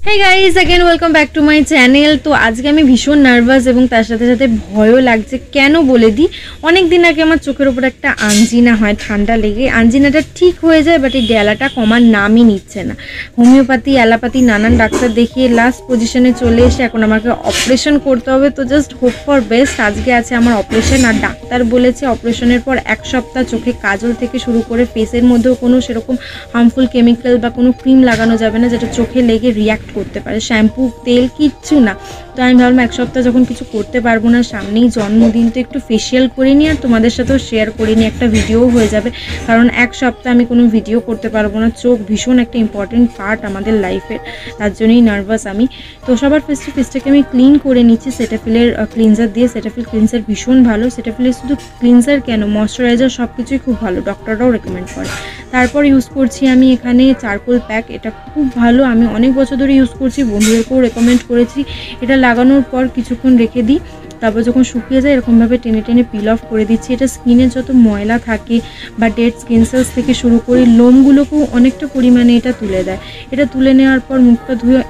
Hey guys again welcome back to my channel. तो आज के भीषण नार्भास और तार साथे साथे भयो लागছে কেন বলে দিই। অনেক দিন আগে আমার চোখের উপর একটা আঞ্জিনা হয়, ঠান্ডা লেগে আঞ্জিনাটা ঠিক হয়ে যায়, বাট এই ডেলাটা কমার নামই নিচ্ছে না। হোমিওপ্যাথি অ্যালোপ্যাথি নানান ডাক্তার দেখিয়ে লাস্ট পজিশনে চলে এসে এখন আমাকে অপারেশন করতে হবে। তো জাস্ট হোপ ফর বেস্ট, আজকে আছে আমার অপারেশন। আর ডাক্তার বলেছে অপারেশনের পর এক সপ্তাহ চোখে কাজল থেকে শুরু করে ফেসের মধ্যেও কোনো সেরকম হার্মফুল কেমিক্যাল বা কোনো ক্রিম লাগানো যাবে না যেটা চোখে লেগে রিয়াক্ট করতে পারে, শ্যাম্পু তেল কিচ্ছু না। তো আমি ভাবলাম এক সপ্তাহ যখন কিছু করতে পারবো না, সামনেই জন্মদিন, তো একটু ফেসিয়াল করে নিই আর তোমাদের সাথেও শেয়ার করে নিই, একটা ভিডিও হয়ে যাবে। কারণ এক সপ্তাহ আমি কোনো ভিডিও করতে পারবো না, চোখ ভীষণ একটা ইম্পর্টেন্ট পার্ট আমাদের লাইফের, তার জন্যই নার্ভাস আমি। তো সবার ফেসটাকে আমি ক্লিন করে নিচ্ছি সেটাফিলের ক্লিনজার দিয়ে। সেটাফিল ক্লিনজার ভীষণ ভালো, সেটাফিলের শুধু ক্লিনজার কেন, ময়শ্চারাইজার সব কিছুই খুব ভালো, ডক্টররাও রেকমেন্ড করে। তারপর ইউজ করছি আমি এখানে চারকোল প্যাক, এটা খুব ভালো, আমি অনেক বছর ধরে ইউজ করছি, বন্ধুদেরকেও রেকমেন্ড করেছি। এটা লাগানোর পর কিছুক্ষণ রেখে দিই, তারপর যখন শুকিয়ে যায় এরকমভাবে টেনে টেনে পিল অফ করে দিচ্ছি। এটা স্কিনের যত ময়লা থাকে বা ডেড স্কিন সেলস থেকে শুরু করে লোমগুলোকেও অনেকটা পরিমাণে এটা তুলে দেয়। এটা তুলে নেওয়ার পর মুখটা ধুয়ে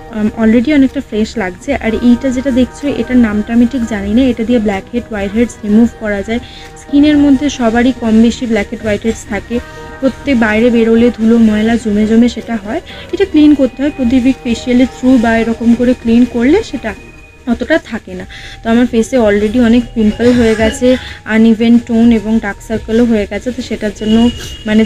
অলরেডি অনেকটা ফ্রেশ লাগছে। আর এইটা যেটা দেখছো এটার নামটা আমি ঠিক জানি না, এটা দিয়ে blackhead whiteheads remove করা যায়। স্কিনের মধ্যে সবারই কম বেশি ব্ল্যাক হেড হোয়াইট হেডস থাকে, প্রত্যেক বাইরে বেরোলে ধুলো ময়লা জমে জমে সেটা হয়, এটা ক্লিন করতে হয় প্রতিদিন ফেসিয়ালের থ্রু বা এরকম করে ক্লিন করলে সেটা অতটা থাকে না। তো আমার ফেসে অলরেডি অনেক পিম্পল হয়ে গেছে, আনইভেন টোন এবং ডার্ক সার্কেলও হয়ে গেছে। তো সেটার জন্য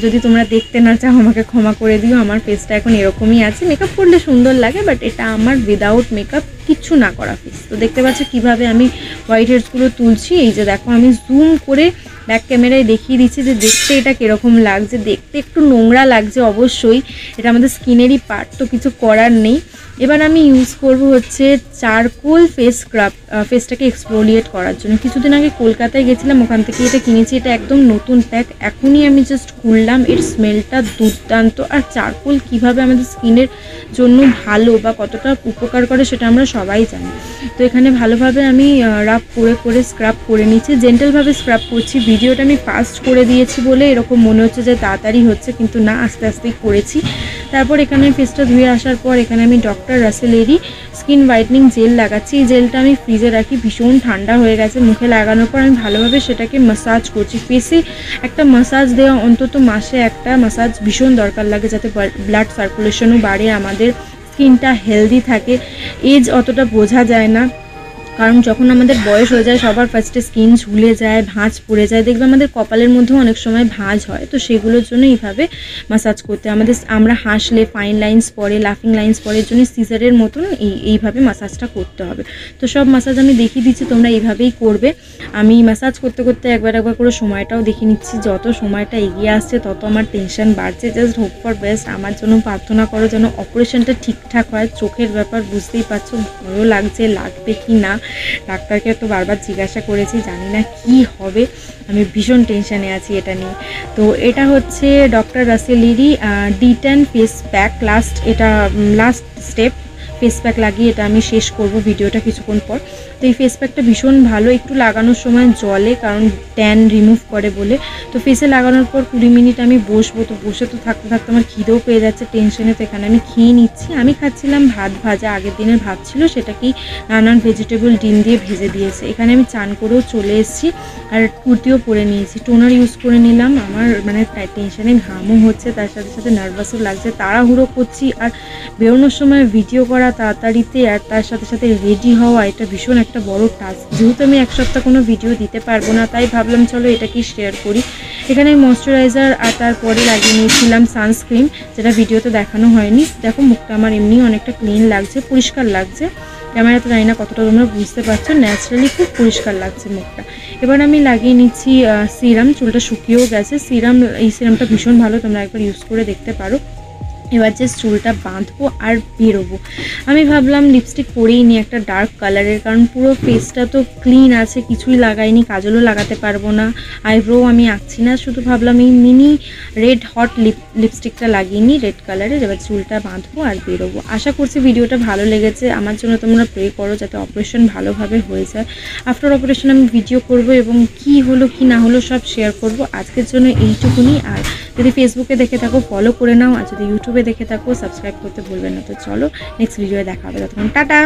যদি তোমরা দেখতে না চাও আমাকে ক্ষমা করে দিও, আমার ফেসটা এখন এরকমই আছে। মেকআপ করলে সুন্দর লাগে, বাট এটা আমার উইদাউট মেকআপ কিচ্ছু না করা ফেস। তো দেখতে পাচ্ছ কীভাবে আমি হোয়াইট হেডসগুলো তুলছি। এই যে দেখো, আমি জুম করে ব্যাক ক্যামেরায় দেখিয়ে দিচ্ছি যে দেখতে এটা কীরকম লাগছে। দেখতে একটু নোংরা লাগছে অবশ্যই, এটা আমাদের স্কিনেরই পার্ট, তো কিছু করার নেই। এবার আমি ইউজ করব হচ্ছে চারকোল ফেস স্ক্রাব, ফেসটাকে এক্সফোলিয়েট করার জন্য। কিছুদিন আগে কলকাতায় গেছিলাম, ওখান থেকে এটা কিনেছি। এটা একদম নতুন প্যাক, এখনই আমি জাস্ট খুললাম। এর স্মেলটা দুর্দান্ত। আর চারকোল কিভাবে আমাদের স্কিনের জন্য ভালো বা কতটা উপকার করে সেটা আমরা সবাই জানি। তো এখানে ভালোভাবে আমি রাব করে করে স্ক্রাব করে নিচ্ছি, জেন্টালভাবে স্ক্রাব করছি। ভিডিওটা আমি ফাস্ট করে দিয়েছি বলে এরকম মনে হচ্ছে যে তাড়াতাড়ি হচ্ছে, কিন্তু না, আস্তে আস্তেই করেছি। তারপর এখানে ফেসটা ধুয়ে আসার পর এখানে আমি ডক্টর রাসেলেরই স্কিন হোয়াইটনিং জেল লাগাচ্ছি। এই জেলটা আমি ফ্রিজে রাখি, ভীষণ ঠান্ডা হয়ে গেছে। মুখে লাগানোর পর আমি ভালোভাবে সেটাকে ম্যাসাজ করছি। ফেসে একটা ম্যাসাজ দেওয়া, অন্তত মাসে একটা ম্যাসাজ ভীষণ দরকার লাগে, যাতে ব্লাড সার্কুলেশনও বাড়ে, আমাদের স্কিনটা হেলদি থাকে। এজ অতটা বোঝা যায় না, কারণ যখন আমাদের বয়স হয়ে যায় সবার ফার্স্টে স্কিন ঝুলে যায়, ভাঁজ পড়ে যায়। দেখবে আমাদের কপালের মধ্যেও অনেক সময় ভাঁজ হয়, তো সেগুলোর জন্য এইভাবে ম্যাসাজ করতে আমরা হাসলে ফাইন লাইন্স পড়ে, লাফিং লাইন্স পড়ে, এর জন্য সিজারের মতন এইভাবে ম্যাসাজটা করতে হবে। তো সব ম্যাসাজ আমি দেখিয়ে দিচ্ছি, তোমরা এইভাবেই করবে। আমি ম্যাসাজ করতে করতে একবার করে সময়টাও দেখে নিচ্ছি। যত সময়টা এগিয়ে আসছে তত আমার টেনশন বাড়ছে। জাস্ট হোপ ফর বেস্ট, আমার জন্য প্রার্থনা করো যেন অপারেশনটা ঠিকঠাক হয়। চোখের ব্যাপার বুঝতেই পারছো, ভয়ও লাগছে, লাগবে কি না। ডাক্তারকে তো বারবার জিজ্ঞাসা করেছি, জানি না কি হবে, আমি ভীষণ টেনশানে আছি এটা নিয়ে। তো এটা হচ্ছে ডক্টর রাসেলেরই D10 ফেস প্যাক, এটা লাস্ট স্টেপ। ফেস প্যাক লাগিয়ে এটা আমি শেষ করব ভিডিওটা কিছুক্ষণ পর। তো এই ফেস প্যাকটা ভীষণ ভালো, একটু লাগানোর সময় জলে, কারণ ট্যান রিমুভ করে বলে। তো ফেসে লাগানোর পর 20 মিনিট আমি বসবো। তো বসে তো থাকতে থাকতে আমার খিদেও পেয়ে যাচ্ছে টেনশনে, তো এখানে আমি খেয়ে নিচ্ছি। আমি খাচ্ছিলাম ভাত ভাজা, আগের দিনের ভাত ছিল, সেটাকেই নানান ভেজিটেবল ডিম দিয়ে ভেজে দিয়েছে। এখানে আমি চান করেও চলে এসেছি আর কুর্তিও পরে নিয়েছি, টোনার ইউজ করে নিলাম। আমার টেনশনে ঘামও হচ্ছে, তার সাথে সাথে নার্ভাসও লাগছে, তাড়াহুড়ো করছি। আর বেরোনোর সময় ভিডিও করা তাড়াতাড়িতে, আর তার সাথে সাথে রেডি হওয়া, এটা ভীষণ একটা বড় টাস্ক। যেহেতু আমি এক সপ্তাহ কোনো ভিডিও দিতে পারবো না, তাই ভাবলাম চলো এটাকেই শেয়ার করি। এখানে ময়শ্চারাইজার আর তারপরে লাগিয়ে নিয়েছিলাম সানস্ক্রিন, যেটা ভিডিওতে দেখানো হয়নি। দেখো মুখটা আমার এমনি অনেকটা ক্লিন লাগছে, পরিষ্কার লাগছে। ক্যামেরাতে জানি না কতটা তোমরা বুঝতে পারছো, ন্যাচারালি খুব পরিষ্কার লাগছে মুখটা। এবার আমি লাগিয়ে নিচ্ছি সিরাম, চুলটা শুকিয়েও গেছে। এই সিরামটা ভীষণ ভালো, তোমরা একবার ইউজ করে দেখতে পারো। এবার জাস্ট চুলটা বাঁধবো আর বেরোবো। আমি ভাবলাম লিপস্টিক পরেই নিই একটা ডার্ক কালারের, কারণ পুরো ফেসটা তো ক্লিন আছে, কিছুই লাগাইনি, কাজলও লাগাতে পারবো না, আইব্রো আমি আঁকছি না। শুধু ভাবলাম এই মিনি রেড হট লিপস্টিকটা লাগিয়ে নিই রেড কালারের। এবার চুলটা বাঁধবো আর বেরোবো। আশা করছি ভিডিওটা ভালো লেগেছে। আমার জন্য তোমরা প্রে করো যাতে অপারেশন ভালোভাবে হয়ে যায়। আফটার অপারেশন আমি ভিডিও করব এবং কি হলো কি না হলো সব শেয়ার করব। আজকের জন্য এইটুকুনি। আর যদি ফেসবুকে দেখে থাকো ফলো করে নাও, আর যদি ইউটিউবে ইউটিউবে দেখে থাকো সাবস্ক্রাইব করতে ভুলবেন না। তো চলো নেক্সট ভিডিওয়ে দেখা হবে, ততক্ষণ টাটা।